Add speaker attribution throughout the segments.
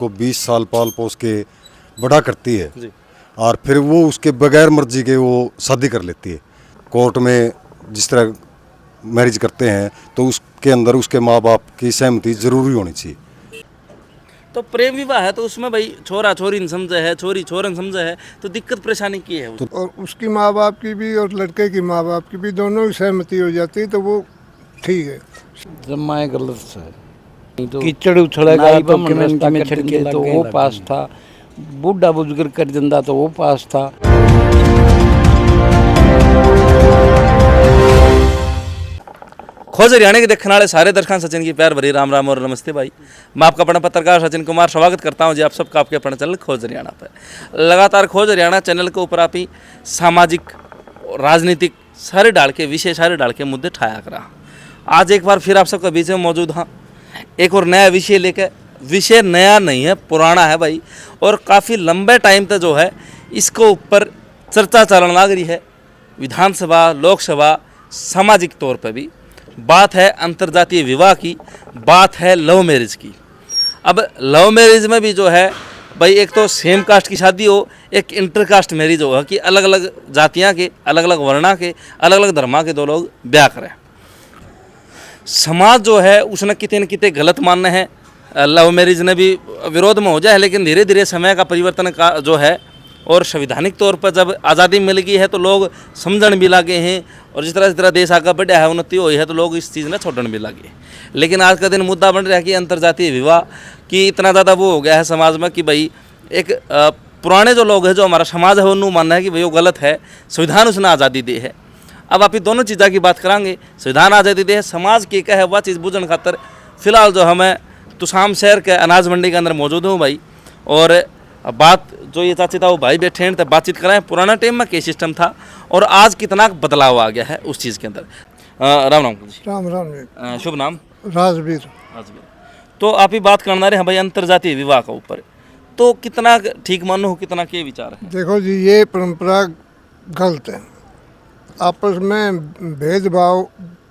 Speaker 1: को 20 साल पाल पोस के बड़ा करती है
Speaker 2: जी।
Speaker 1: और फिर वो उसके बगैर मर्जी के वो शादी कर लेती है। कोर्ट में जिस तरह मैरिज करते हैं तो उसके अंदर उसके माँ बाप की सहमति जरूरी होनी चाहिए।
Speaker 2: तो प्रेम विवाह है तो उसमें भाई छोरा छोरी नहीं समझे है, छोरी छोरन समझे है, तो दिक्कत परेशानी की है उसमें?
Speaker 3: और उसकी माँ बाप की भी और लड़के की माँ बाप की भी दोनों की सहमति हो जाती तो वो ठीक है।
Speaker 4: जमाए गलत है
Speaker 5: तो
Speaker 4: कीचड़ उछलेगा
Speaker 5: नाई
Speaker 4: तो
Speaker 5: पर
Speaker 4: किमें
Speaker 5: रास्ता
Speaker 4: में
Speaker 5: कटने
Speaker 4: छिड़के
Speaker 5: लग
Speaker 4: तो
Speaker 5: गए
Speaker 4: वो
Speaker 5: लग
Speaker 4: पास
Speaker 5: गए।
Speaker 4: था, बूढ़ा बुजुर्ग कर जिंदा तो वो पास था।
Speaker 2: खोज हरियाणा के देखने वाले सारे दर्शकों सचिन की प्यार भरी राम राम और नमस्ते भाई। मैं आपका अपना पत्रकार सचिन कुमार स्वागत करता हूं जी आप सबका आपके अपने चैनल खोज हरियाणा पर। लगातार खोज हरियाणा चैनल के ऊपर आप ही सामाजिक राजनीतिक सारे डाल के विषय सारे डाल के मुद्दे ठाया करा। आज एक बार फिर आप सबके बीच में मौजूद हाँ एक और नया विषय लेकर। विषय नया नहीं है, पुराना है भाई, और काफ़ी लंबे टाइम तक जो है इसको ऊपर चर्चा चलन लग रही है। विधानसभा, लोकसभा, सामाजिक तौर पर भी बात है अंतर्जातीय विवाह की, बात है लव मैरिज की। अब लव मैरिज में भी जो है भाई एक तो सेम कास्ट की शादी हो, एक इंटर कास्ट मैरिज हो कि अलग अलग जातियां के, अलग अलग वर्णा के, अलग अलग धर्मा के दो लोग ब्याह करें। समाज जो है उसने कितने न कितने गलत मानने हैं। लव मैरिज ने भी विरोध में हो जाए, लेकिन धीरे धीरे समय का परिवर्तन का जो है और संवैधानिक तौर पर जब आज़ादी मिल गई है तो लोग समझण भी लगे हैं, और जिस तरह देश आगे बढ़ा है, उन्नति हुई है, तो लोग इस चीज़ ने छोड़न भी लगे। लेकिन आज का दिन मुद्दा बन रहा है कि अंतर्जातीय विवाह की इतना ज़्यादा वो हो गया है समाज में कि भाई एक पुराने जो लोग हैं, जो हमारा समाज है, उन्होंने मानना है कि भाई वो गलत है, संविधान उसने आज़ादी दी है। अब आप ये दोनों चीज़ों की बात करांगे, संविधान आज़ादी दी है, समाज की क्या है वह चीज़ बुझन खातर फिलहाल जो हमें तुसाम शहर के अनाज मंडी के अंदर मौजूद हूँ भाई। और बात जो ये चाची था वो भाई बैठे हैं तो बातचीत कराएं पुराना टाइम में क्या सिस्टम था और आज कितना बदलाव आ गया है उस चीज़ के अंदर। राम राम जी।
Speaker 3: राम राम जी।
Speaker 2: शुभ नाम?
Speaker 3: राजवीर।
Speaker 2: तो आप ही बात करना रहे हैं भाई अंतर्जातीय विवाह का ऊपर, तो कितना ठीक मानो हो, कितना के विचार है?
Speaker 3: देखो जी, ये परंपरा गलत है। आपस में भेदभाव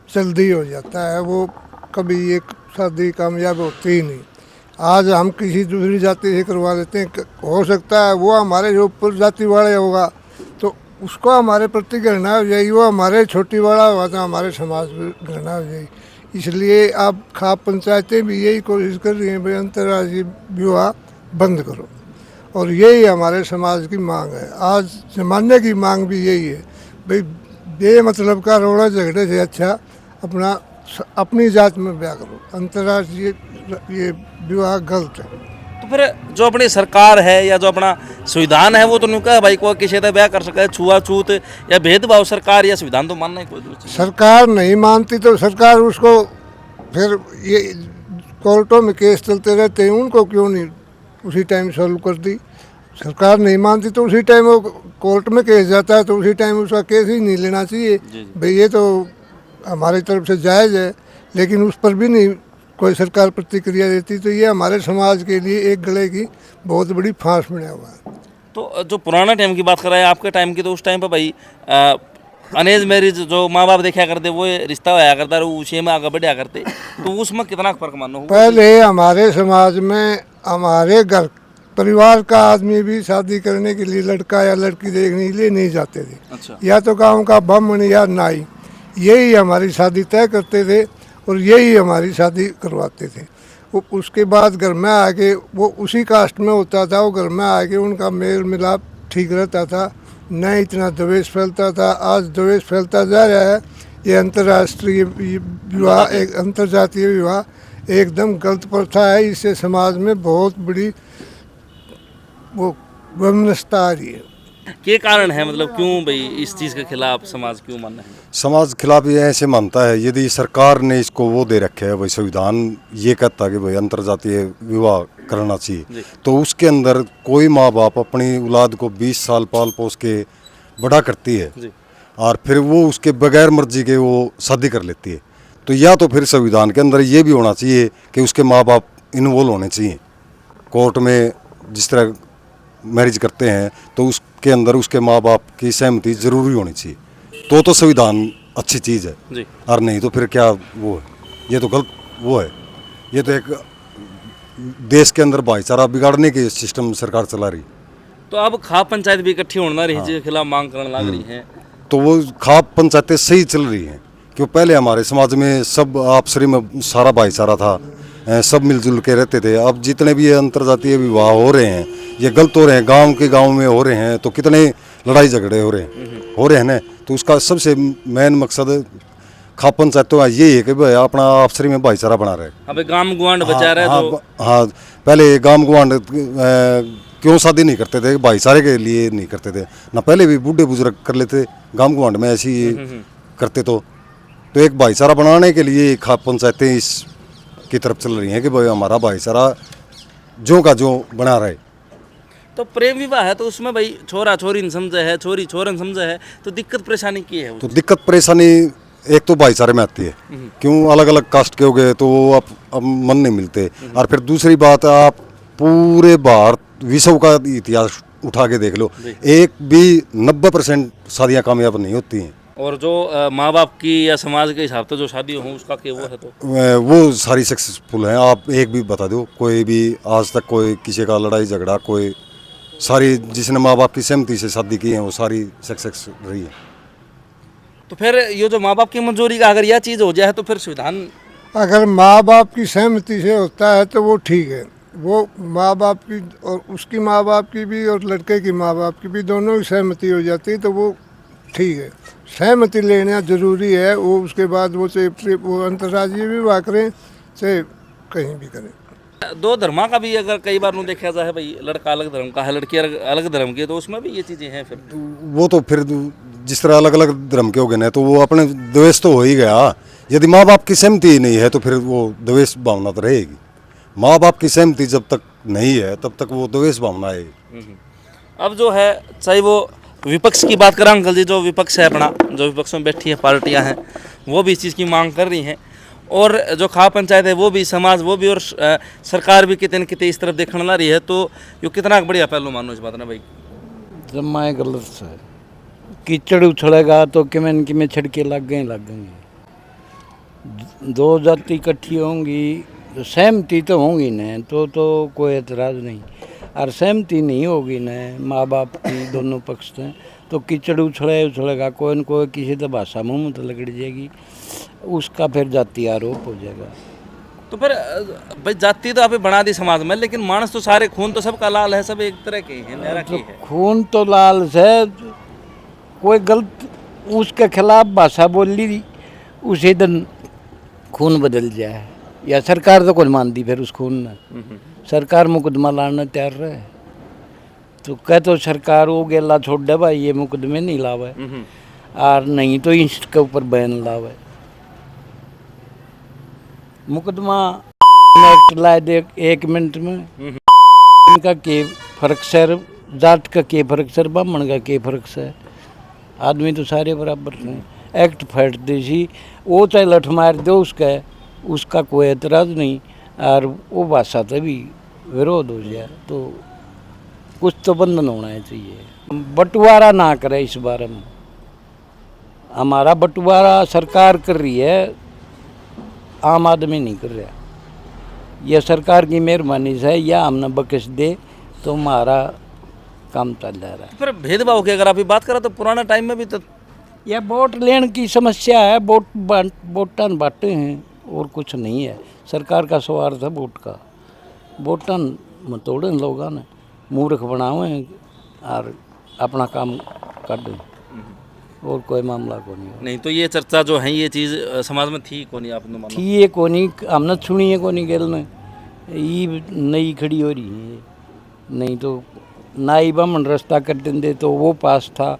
Speaker 3: जल्दी हो जाता है, वो कभी एक शादी कामयाब होती ही नहीं। आज हम किसी दूसरी जाति से करवा लेते हैं, हो सकता है वो हमारे जो ऊपर जाति वाले होगा तो उसको हमारे प्रति घृणा हो जाएगी, वो हमारे छोटी वाला होगा तो हमारे समाज में घृणा हो जाएगी। इसलिए अब खाप पंचायतें भी यही कोशिश कर रही हैं भाई अंतर्राष्ट्रीय विवाह बंद करो, और यही हमारे समाज की मांग है। आज ज़माने की मांग भी यही है भाई, बेमतलब का रोड़ा झगड़े से अच्छा अपनी जात में ब्याह करो। अंतर्राष्ट्रीय ये विवाह गलत है।
Speaker 2: तो फिर जो अपनी सरकार है या जो अपना संविधान है वो तो नहीं कहा भाई कोई किसी से ब्याह कर सके, छुआछूत या भेदभाव सरकार या संविधान तो मानना ही कोई दूसरी।
Speaker 3: सरकार नहीं मानती तो सरकार उसको फिर ये कोर्टों में केस चलते रहते हैं, उनको क्यों नहीं उसी टाइम सॉल्व कर दी। सरकार नहीं मानती तो उसी टाइम वो कोर्ट में केस जाता है तो उसी टाइम उसका केस ही नहीं लेना चाहिए भाई, ये तो हमारी तरफ से जायज़ है, लेकिन उस पर भी नहीं कोई सरकार प्रतिक्रिया देती, तो ये हमारे समाज के लिए एक गले की बहुत बड़ी फांस बना हुआ है।
Speaker 2: तो जो पुराना टाइम की बात कर रहा है आपके टाइम की, तो उस टाइम पर भाई अरेंज मैरिज जो माँ बाप देखा करते वो रिश्ता होया करता है, उसी में आगे बढ़ा करते, तो उसमें कितना फर्क मानो?
Speaker 3: पहले हमारे समाज में हमारे घर परिवार का आदमी भी शादी करने के लिए लड़का या लड़की देखने के लिए नहीं जाते थे।
Speaker 2: अच्छा।
Speaker 3: या तो गाँव का ब्राह्मण या नाई, यही हमारी शादी तय करते थे और यही हमारी शादी करवाते थे। वो उसके बाद घर में आके वो उसी कास्ट में होता था, वो घर में आके उनका मेल मिलाप ठीक रहता था, न इतना द्वेष फैलता था। आज द्वेष फैलता जा रहा है। ये अंतर्राष्ट्रीय विवाह, एक अंतर्जातीय विवाह एकदम गलत प्रथा है। इससे समाज में बहुत बड़ी वो वैमनस्यता आ रही है।
Speaker 2: क्या कारण है, मतलब क्यों भाई इस चीज़ के खिलाफ समाज क्यों मानना है?
Speaker 1: समाज खिलाफ ये ऐसे मानता है, यदि सरकार ने इसको वो दे रखे है भाई, संविधान ये कहता है कि भाई अंतर्जातीय विवाह करना चाहिए, तो उसके अंदर कोई माँ बाप अपनी औलाद को 20 साल पाल पोस के बड़ा करती है और फिर वो उसके बगैर मर्जी के वो शादी कर लेती है। तो या तो फिर संविधान के अंदर ये भी होना चाहिए कि उसके माँ बाप इन्वॉल्व होने चाहिए। कोर्ट में जिस तरह मैरिज करते हैं तो उसके अंदर उसके माँ बाप की सहमति जरूरी होनी चाहिए, तो संविधान अच्छी चीज़ है
Speaker 2: जी।
Speaker 1: और नहीं तो फिर क्या वो है, ये तो गलत वो है। ये तो एक देश के अंदर भाईचारा बिगाड़ने के सिस्टम सरकार चला रही।
Speaker 2: तो अब खाप पंचायत भी इकट्ठी होना रही जिसके खिलाफ मांग करने लग रही है।
Speaker 1: तो वो खाप पंचायतें सही चल रही हैं, क्यों पहले हमारे समाज में सब आपसरी में सारा भाईचारा था, सब मिलजुल के रहते थे। अब जितने भी ये अंतर्जातीय विवाह हो रहे हैं ये गलत हो रहे हैं, गांव में हो रहे हैं, तो कितने लड़ाई झगड़े हो रहे हैं ना। तो उसका सबसे मेन मकसद खाप पंचायतों का यही है कि भाई अपना आपसरी में भाईचारा बना रहे।
Speaker 2: अबे गांव गुआंढ बचा रहे जो
Speaker 1: हाँ, पहले गांव गुआंढ क्यों शादी नहीं करते थे, भाईचारे के लिए नहीं करते थे ना। पहले भी बूढ़े बुजुर्ग कर लेते गांव गुआंढ में ऐसी करते। तो एक भाईचारा बनाने के लिए खाप पंचायतें इस की तरफ चल रही हैं कि भाई हमारा भाईचारा जो का जो बना रहे।
Speaker 2: तो प्रेम विवाह है तो उसमें भाई छोरा छोरी न समझे है, छोरी छोरन समझे है, तो दिक्कत परेशानी की है?
Speaker 1: तो दिक्कत परेशानी एक तो भाईचारे में आती है, क्यों अलग अलग कास्ट के हो गए तो वो अब मन नहीं मिलते। और फिर दूसरी बात, आप पूरे भारत विश्व का इतिहास उठा के देख लो, एक भी 90% शादियाँ कामयाब नहीं होती हैं।
Speaker 2: और जो माँ बाप की या समाज के हिसाब से जो शादी हो उसका क्या वो है तो
Speaker 1: वो सारी सक्सेसफुल हैं। आप एक भी बता दो, कोई भी आज तक कोई किसी का लड़ाई झगड़ा, कोई सारी जिसने माँ बाप की सहमति से शादी की है वो सारी सक्सेस रही है।
Speaker 2: तो फिर ये जो माँ बाप की मंजूरी का अगर यह चीज़ हो जाए तो फिर संविधान
Speaker 3: अगर माँ बाप की सहमति से होता है तो वो ठीक है। वो माँ बाप की और उसकी माँ बाप की भी और लड़के की माँ बाप की भी दोनों की सहमति हो जाती है तो वो ठीक है। सहमति लेना जरूरी है। वो उसके बाद वो चाहे वो अंतर्राज्यीय विवाह करें चाहे कहीं भी करें।
Speaker 2: दो धर्मा का भी अगर कई बार देखा जाए भाई, लड़का अलग धर्म का है लड़की अलग धर्म की है, तो उसमें भी ये चीज़ें हैं। फिर
Speaker 1: वो तो फिर जिस तरह अलग अलग धर्म के हो गए ना तो वो अपने द्वेष तो हो ही गया। यदि माँ बाप की सहमति ही नहीं है तो फिर वो द्वेष भावना तो रहेगी। माँ बाप की सहमति जब तक नहीं है तब तक वो द्वेष भावना आएगी।
Speaker 2: अब जो है चाहे वो विपक्ष की बात करें अंकल जी, जो विपक्ष है अपना, जो विपक्ष में बैठी है पार्टियां हैं वो भी इस चीज़ की मांग कर रही हैं, और जो खाप पंचायत है वो भी, समाज वो भी, और सरकार भी कितने न कितने इस तरफ देखने ला रही है। तो ये कितना बढ़िया पहलू मानो इस बात ना भाई?
Speaker 4: जमाए गलत है। कीचड़ उछलेगा तो किमें छिड़के लग गएंगे। दो जाति इकट्ठी होंगी तो सहमति तो होंगी न, तो कोई एतराज़ नहीं। और सहमति नहीं होगी न माँ बाप की दोनों पक्ष से, तो कीचड़ उछलेगा, कोई न कोई किसी तो भाषा मुँह तो लगड़ जाएगी, उसका फिर जाति आरोप हो जाएगा।
Speaker 2: तो फिर भाई जाति तो आप बना दी समाज में, लेकिन मानस तो सारे, खून तो सबका लाल है, सब एक तरह के हैं, मेरा की है।
Speaker 4: खून तो लाल है, कोई गलत उसके खिलाफ भाषा बोल ली उसी दिन खून बदल जाए, या सरकार तो कौन मानती फिर उस खून ने। सरकार मुकदमा लाना तैयार रहे तो कह तो सरकार वो गेला छोड़ दे भाई, ये मुकदमे नहीं लावे, और नहीं तो इसके ऊपर बैन लावे। मुकदमा एक्ट लाए दे 1 मिनट में, इनका के फर्क सर, जाट का के फर्क सर, ब्राह्मण का के फर्क सर, आदमी तो सारे बराबर हैं। एक्ट फट दे सी, वो चाहे लठ मार दो उसका कोई एतराज़ नहीं, और वो भाषा से भी विरोध हो जाए तो कुछ तो बंधन होना चाहिए। बंटवारा ना करे इस बारे में। हमारा बंटवारा सरकार कर रही है, आम आदमी नहीं कर रहा। यह सरकार की मेहरबानी से या हमने बख्श दे तो हमारा काम चल रहा है।
Speaker 2: फिर भेदभाव की अगर आप बात करें तो पुराने टाइम में भी तो
Speaker 4: यह वोट लेने की समस्या है, वोटन बांटे हैं और कुछ नहीं है। सरकार का स्वार्थ है वोट का, वोटन मतोड़े लोगों ने मूर्ख बनावे और अपना काम कर दें, और कोई मामला को नहीं।
Speaker 2: तो ये चर्चा जो है ये चीज़ समाज में थी को नहीं, आपने माना
Speaker 4: थी ये को नहीं, हमने सुनी है को नहीं गेल ने, ये नई खड़ी हो रही है। नहीं तो नाई ब्राह्मण रास्ता कर देंगे तो वो पास था,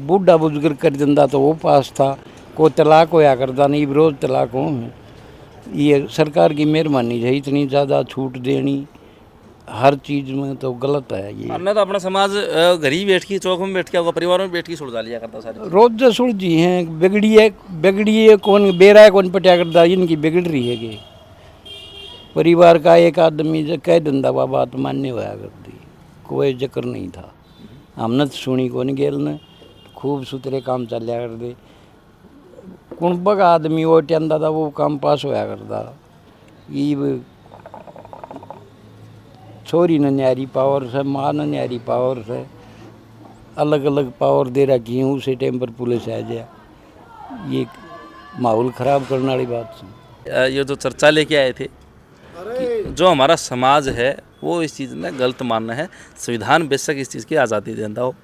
Speaker 4: बूढ़ा बुजुर्ग कर देंदा तो वो पास था, को तलाक होया करता नहीं, विरोध तलाक हो। ये सरकार की मेहरबानी है, इतनी ज़्यादा छूट देनी हर चीज़ में तो गलत है। ये
Speaker 2: हमने तो अपना समाज घर ही बैठ के, चौक में बैठ के, परिवार में बैठ के सुलझा लिया करता सारे।
Speaker 4: रोज सुलझी हैं, बिगड़ी है कौन बेरा है कौन पटिया करता, इनकी बिगड़ रही है कि परिवार का एक आदमी जो कह दिंदा वह बात मान्य होया करती, कोई जिक्र नहीं था। हमने तो सुनी कौन गेल ने, खूब सुथरे काम चलिया कर दे, कुणबक आदमी वो टेंदा था वो काम पास होया करता। ये छोरी ने न्यारी पावर से, माँ ने न्यारी पावर से, अलग अलग पावर दे रखी हूँ। उसी टाइम पर पुलिस आ जाए, ये माहौल ख़राब करने वाली बात है।
Speaker 2: ये जो चर्चा लेके आए थे कि जो हमारा समाज है वो इस चीज़ ने गलत मानना है। संविधान बेशक इस चीज़ की आज़ादी देता हो,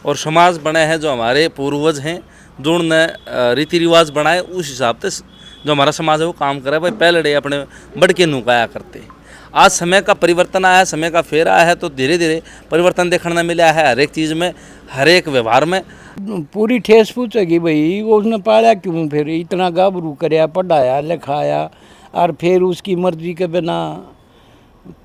Speaker 2: और समाज बने हैं जो हमारे पूर्वज हैं, जो उन्होंने रीति रिवाज बनाए, उस हिसाब से जो हमारा समाज है वो काम करे। भाई पहले अपने बढ़ के नुकाया करते। आज समय का परिवर्तन आया है, समय का फेर आया है, तो धीरे धीरे परिवर्तन देखने में मिला है हर एक चीज़ में, हर एक व्यवहार में।
Speaker 4: पूरी ठेस पूछेगी भाई वो उसने पाला क्यों, फिर इतना गाबरू कराया, पढ़ाया लिखाया, और फिर उसकी मर्जी के बिना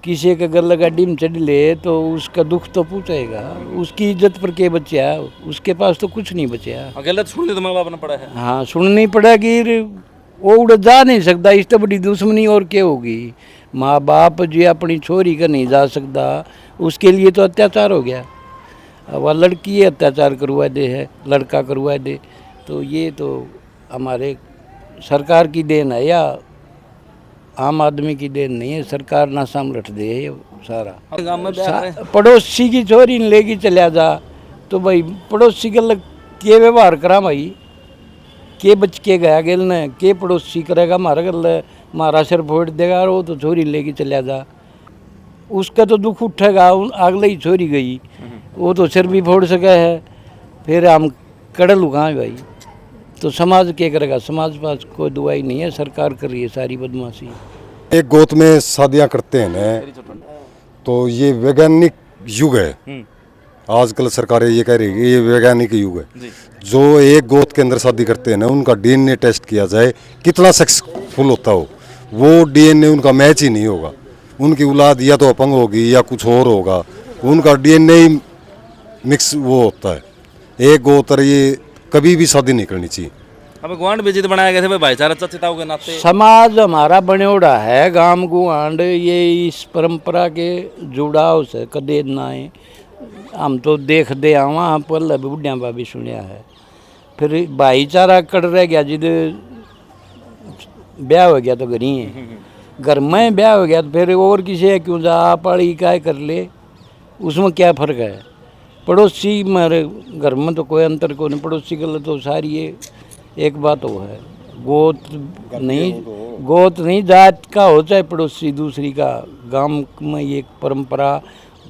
Speaker 4: किसी के गले का डिम चढ़ ले तो उसका दुख तो पूछेगा। उसकी इज्जत पर क्या बचा, उसके पास तो कुछ नहीं बचा।
Speaker 2: अकेला सुन तो माँ बाप ने पड़ा है।
Speaker 4: हाँ, सुननी पड़ेगी, वो उड़ जा नहीं सकता, इससे बड़ी दुश्मनी और क्या होगी। माँ बाप जी अपनी छोरी का नहीं जा सकता, उसके लिए तो अत्याचार हो गया। अब वह लड़की अत्याचार करवा दे है, लड़का करवा दे, तो ये तो हमारे सरकार की देन है या आम आदमी की देन नहीं है। सरकार ना सामलट दे ये सारा।
Speaker 2: गाँव में ब्याह करें।
Speaker 4: पड़ोसी की छोरी ने लेगी चलिया जा, तो भाई पड़ोसी के लग के व्यवहार करा भाई, के बच के गया गेल ने, के पड़ोसी करेगा हमारा गल, हमारा सिर फोड़ देगा, और वो तो छोरी लेके चलिया जा, उसका तो दुख उठेगा। अगले ही छोरी गई, वो तो सिर भी फोड़ सका है, फिर हम कड़ल उगाए भाई, तो समाज क्या करेगा। समाज पास कोई दुआई नहीं है, सरकार कर रही है सारी बदमाशी।
Speaker 1: एक गोत में शादियां करते हैं ना, तो ये वैज्ञानिक युग है। आजकल सरकारें ये कह रही है कि ये वैज्ञानिक युग है। जो एक गोत के अंदर शादी करते हैं ना, उनका डीएनए टेस्ट किया जाए, कितना सक्सेसफुल होता हो, वो डीएनए उनका मैच ही नहीं होगा। उनकी औलाद या तो अपंग होगी या कुछ और होगा, उनका डीएनए ही मिक्स वो होता है। एक गोत ये कभी भी शादी नहीं करनी चाहिए।
Speaker 2: अब गुआंढ बेजित बनाए गए थे भाई, भाईचारा चचिताओं के नाते।
Speaker 4: समाज हमारा बनेड़ा है, गांव गुआंढ ये इस परंपरा के जुड़ाव से कदे ना है। हम तो देख दे वहाँ पहले बुढ़िया बाबी सुनिया है, फिर भाईचारा कट रह गया। जिद ब्याह हो गया तो घर ही है, घर में ब्याह हो गया तो फिर और किसी है क्यों जा, पढ़ी काय कर ले, उसमें क्या फ़र्क है। पड़ोसी मेरे घर में तो कोई अंतर को नहीं, पड़ोसी के तो सारी ये एक बात वो है। गोत नहीं जात का हो चाहे पड़ोसी दूसरी का। गांव में ये परंपरा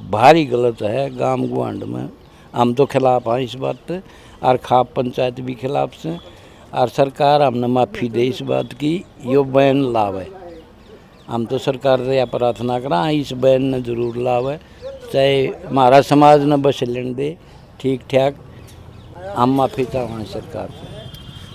Speaker 4: भारी गलत है, गांव गुआंढ में हम तो खिलाफ हैं इस बात पे, और खाप पंचायत भी खिलाफ से, और सरकार हमने माफ़ी दे इस बात की, यो बैन लावे। हम तो सरकार से प्रार्थना करा इस बैन ने जरूर लावे, चाहे हमारा समाज न बस लेने दे ठीक ठाक, हम माफ़ी चाहें सरकार से।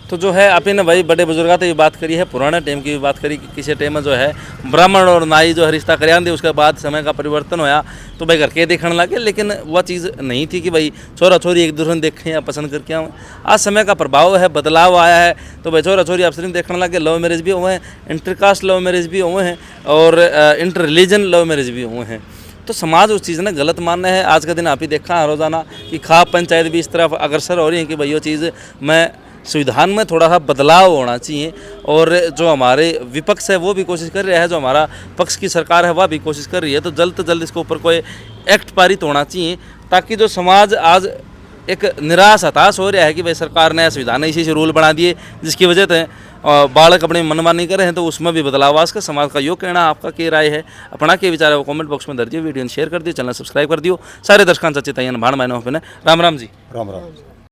Speaker 2: तो जो है आपने ना भाई बड़े बुजुर्ग से भी बात करी है, पुराने टाइम की भी बात करी कि किसी टाइम में जो है ब्राह्मण और नाई जो है रिश्ता करियान दे, उसके बाद समय का परिवर्तन होया तो भाई घर के देखने लगे। लेकिन वह चीज़ नहीं थी कि भाई छोरा छोरी एक दूसरे ने देखें या पसंद करके आए। आज समय का प्रभाव है, बदलाव आया है, तो भाई छोरा छोरी आपस में देखने लगे। लव मैरिज भी हुए हैं, इंटरकास्ट लव मैरिज भी हुए हैं, और इंटर रिलीजन लव मैरिज भी हुए हैं। तो समाज उस चीज़ ने गलत मानना है। आज का दिन आप ही देखा है रोज़ाना कि खाप पंचायत भी इस तरफ अग्रसर हो रही है कि भाई ये चीज़ में संविधान में थोड़ा सा बदलाव होना चाहिए। और जो हमारे विपक्ष है वो भी कोशिश कर रहा है, जो हमारा पक्ष की सरकार है वह भी कोशिश कर रही है। तो जल्द से जल्द इसके ऊपर कोई एक्ट पारित होना चाहिए, ताकि जो समाज आज एक निराश हताश हो रहा है कि भाई सरकार ने संविधान इसी से रूल बना दिए जिसकी वजह से बालक अपनी मनमानी कर रहे हैं, तो उसमें भी बदलाव आ सके। समाज का यो कहना, आपका क्या राय है, अपना क्या विचार है वो कमेंट बॉक्स में दर्जिए। वीडियो शेयर कर दियो, चैनल सब्सक्राइब कर दियो। सारे दर्शकों सच्चे तैयार भाण मायने राम राम जी।
Speaker 1: राम राम।